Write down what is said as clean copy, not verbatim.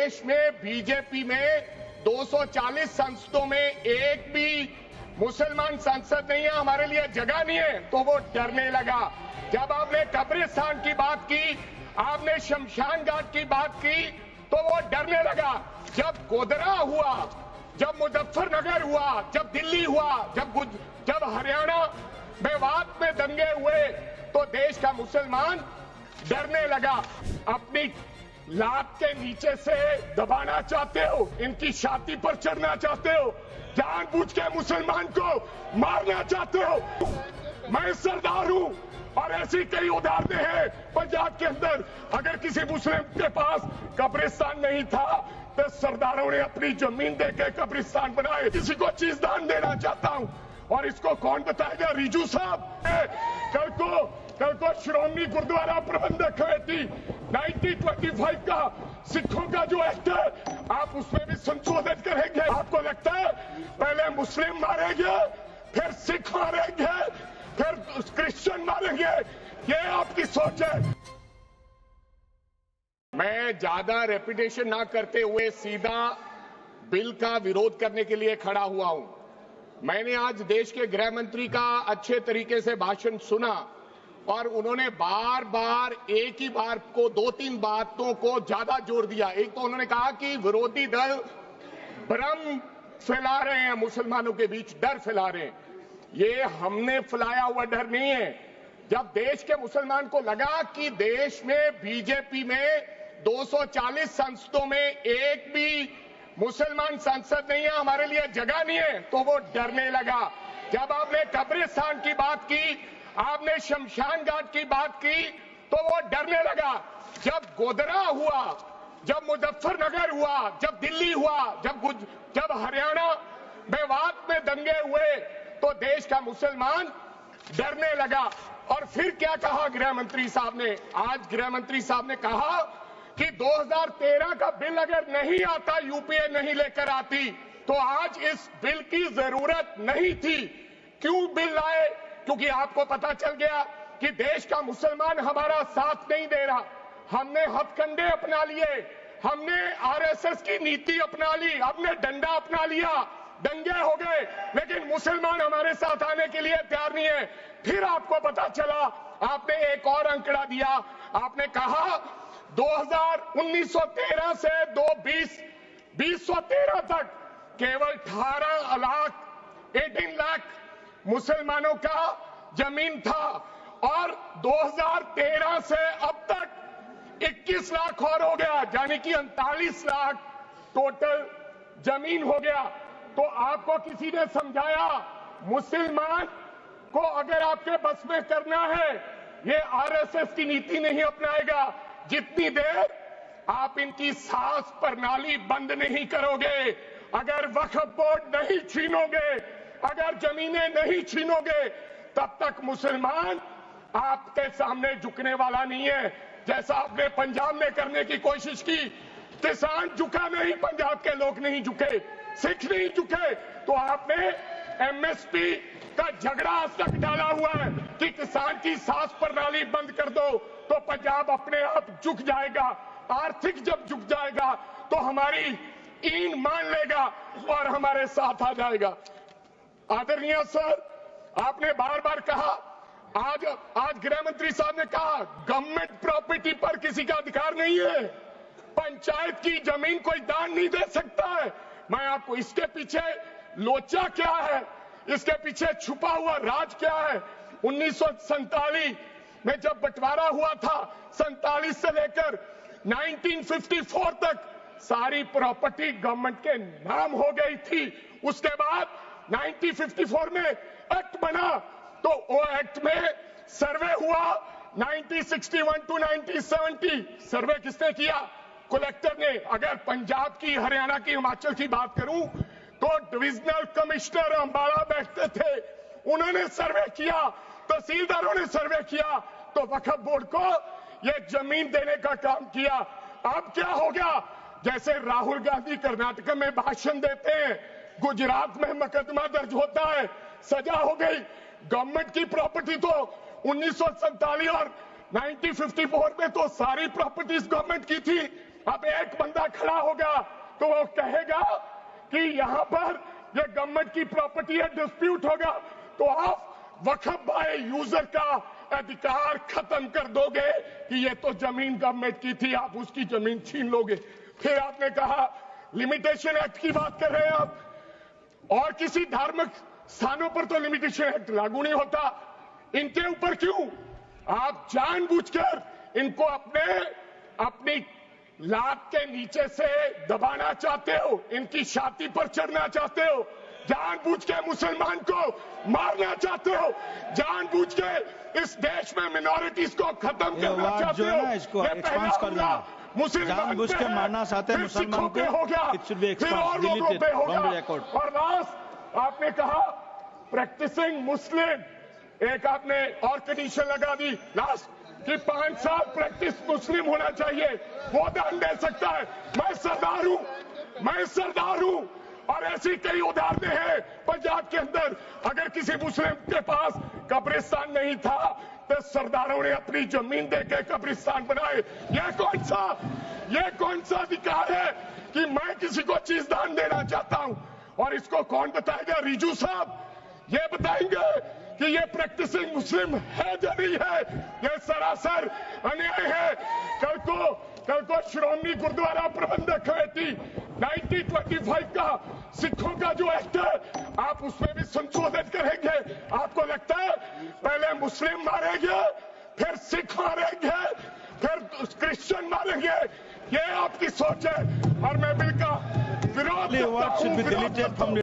देश में बीजेपी में 240 संसदों में एक भी मुसलमान सांसद नहीं है, हमारे लिए जगह नहीं है, तो वो डरने लगा। जब आपने कब्रिस्तान की बात की, आपने शमशान घाट की बात की, तो वो डरने लगा। जब गोधरा हुआ, जब मुजफ्फरनगर हुआ, जब दिल्ली हुआ, जब हरियाणा मेवात में दंगे हुए, तो देश का मुसलमान डरने लगा। अपनी लात के नीचे से दबाना चाहते हो, इनकी छाती पर चढ़ना चाहते हो, जानबूझ के मुसलमान को मारना चाहते हो। मैं सरदार हूं और ऐसी कई उदाहरणें हैं पंजाब के अंदर। अगर किसी मुस्लिम के पास कब्रिस्तान नहीं था तो सरदारों ने अपनी जमीन देके कब्रिस्तान बनाए। किसी को चीज दान देना चाहता हूं, और इसको कौन बताएगा? रिजू साहब। कल को श्रोमणी गुरुद्वारा प्रबंधक कमेटी 1925 का सिखों का जो एक्ट है, आप उसमें भी संशोधन करेंगे। आपको लगता है पहले मुस्लिम मारेंगे, फिर सिख मारेंगे, फिर क्रिश्चियन मारेंगे? ये आपकी सोच है। मैं ज्यादा रेपिटेशन ना करते हुए सीधा बिल का विरोध करने के लिए खड़ा हुआ हूं। मैंने आज देश के गृह मंत्री का अच्छे तरीके से भाषण सुना, और उन्होंने बार बार एक ही बार को 2-3 बातों को ज्यादा जोर दिया। एक तो उन्होंने कहा कि विरोधी दल भ्रम फैला रहे हैं, मुसलमानों के बीच डर फैला रहे हैं। ये हमने फैलाया हुआ डर नहीं है। जब देश के मुसलमान को लगा कि देश में बीजेपी में 240 संसदों में एक भी मुसलमान सांसद नहीं है, हमारे लिए जगह नहीं है, तो वो डरने लगा। जब आपने कब्रिस्तान की बात की, आपने शमशान घाट की बात की, तो वो डरने लगा। जब गोधरा हुआ, जब मुजफ्फरनगर हुआ, जब दिल्ली हुआ, जब हरियाणा मेवात में दंगे हुए, तो देश का मुसलमान डरने लगा। और फिर क्या कहा गृह मंत्री साहब ने? आज गृह मंत्री साहब ने कहा कि 2013 का बिल अगर नहीं आता, यूपीए नहीं लेकर आती, तो आज इस बिल की जरूरत नहीं थी। क्यों बिल लाए? क्योंकि आपको पता चल गया कि देश का मुसलमान हमारा साथ नहीं दे रहा। हमने हथकंडे अपना लिए, हमने आरएसएस की नीति अपना ली, हमने डंडा अपना लिया, दंगे हो गए, लेकिन मुसलमान हमारे साथ आने के लिए तैयार नहीं है। फिर आपको पता चला, आपने एक और आंकड़ा दिया। आपने कहा 1913 से 2013 तक केवल 18 लाख मुसलमानों का जमीन था, और 2013 से अब तक 21 लाख और हो गया, यानी कि 39 लाख टोटल जमीन हो गया। तो आपको किसी ने समझाया मुसलमान को अगर आपके बस में करना है, ये आरएसएस की नीति नहीं अपनाएगा जितनी देर आप इनकी सांस प्रणाली बंद नहीं करोगे। अगर वक्फ बोर्ड नहीं छीनोगे, अगर जमीनें नहीं छीनोगे, तब तक मुसलमान आपके सामने झुकने वाला नहीं है। जैसा आपने पंजाब में करने की कोशिश की, किसान झुका नहीं, पंजाब के लोग नहीं झुके, सिख नहीं झुके, तो आपने एमएसपी का झगड़ा आज तक डाला हुआ है कि किसान की सांस प्रणाली बंद कर दो, तो पंजाब अपने आप झुक जाएगा। आर्थिक जब झुक जाएगा तो हमारी ईन मान लेगा और हमारे साथ आ जाएगा। आदरणीय सर, आपने बार बार कहा, आज गृह मंत्री साहब ने कहा गवर्नमेंट प्रॉपर्टी पर किसी का अधिकार नहीं है, पंचायत की जमीन कोई दान नहीं दे सकता है। मैं आपको इसके पीछे लोचा क्या है, इसके पीछे छुपा हुआ राज क्या है? 1947 में जब बंटवारा हुआ था, 47 से लेकर 1954 तक सारी प्रॉपर्टी गवर्नमेंट के नाम हो गई थी। उसके बाद 1954 में एक्ट बना, तो वो एक्ट में सर्वे हुआ 1961 टू 1970। सर्वे किसने किया? कलेक्टर ने। अगर पंजाब की, हरियाणा की, हिमाचल की बात करूं तो डिविजनल कमिश्नर अंबाला बैठते थे, उन्होंने सर्वे किया, तहसीलदारों ने सर्वे किया, तो वक्फ बोर्ड को ये जमीन देने का काम किया। अब क्या हो गया? जैसे राहुल गांधी कर्नाटक में भाषण देते हैं, गुजरात में मुकदमा दर्ज होता है, सजा हो गई। गवर्नमेंट की प्रॉपर्टी तो 1947 और 1954 में तो सारी प्रॉपर्टीज गवर्नमेंट की थी, अब एक बंदा खड़ा होगा तो वो कहेगा कि यहां पर ये गवर्नमेंट की प्रॉपर्टी है, डिस्प्यूट होगा, तो आप वक्फ बाय यूजर का अधिकार खत्म कर दोगे कि ये तो जमीन गवर्नमेंट की थी, आप उसकी जमीन छीन लोगे। फिर आपने कहा लिमिटेशन एक्ट की बात कर रहे हैं आप, और किसी धार्मिक स्थानों पर तो लिमिटेशन एक्ट लागू नहीं होता, इनके ऊपर क्यों? आप जानबूझकर इनको अपनी लात के नीचे से दबाना चाहते हो, इनकी छाती पर चढ़ना चाहते हो, जानबूझ के मुसलमान को मारना चाहते हो, जानबूझ के इस देश में मिनॉरिटीज को खत्म करना चाहते हो। इसको एक्सपांड कर देना, जानबूझ के मारना चाहते हैं मुसलमान को, हो गया, इट शुड बी एक्सपांड, और लास्ट आपने कहा प्रैक्टिसिंग मुस्लिम, एक आपने और कंडीशन लगा दी लास्ट कि 5 साल प्रैक्टिस मुस्लिम होना चाहिए, वो दान दे सकता है। मैं सरदार हूं और ऐसी कई उदाहरणें हैं पंजाब के अंदर, अगर किसी मुस्लिम के पास कब्रिस्तान नहीं था तो सरदारों ने अपनी जमीन देके कब्रिस्तान बनाए। ये कौन सा अधिकार है कि मैं किसी को चीज दान देना चाहता हूं? और इसको कौन बताएगा? रिजू साहब ये बताएंगे कि ये प्रैक्टिसिंग मुस्लिम है या नहीं है? ये सरासर अन्याय है। कल को श्रोमणी गुरुद्वारा प्रबंधक कमेटी 1925 का सिखों का जो एक्ट है, आप उसमें भी संशोधन करेंगे। आपको लगता है पहले मुस्लिम मारेंगे, फिर सिख मारेंगे, फिर क्रिश्चियन मारेंगे? ये आपकी सोच है और मैं बिल का विरोध करता हूं।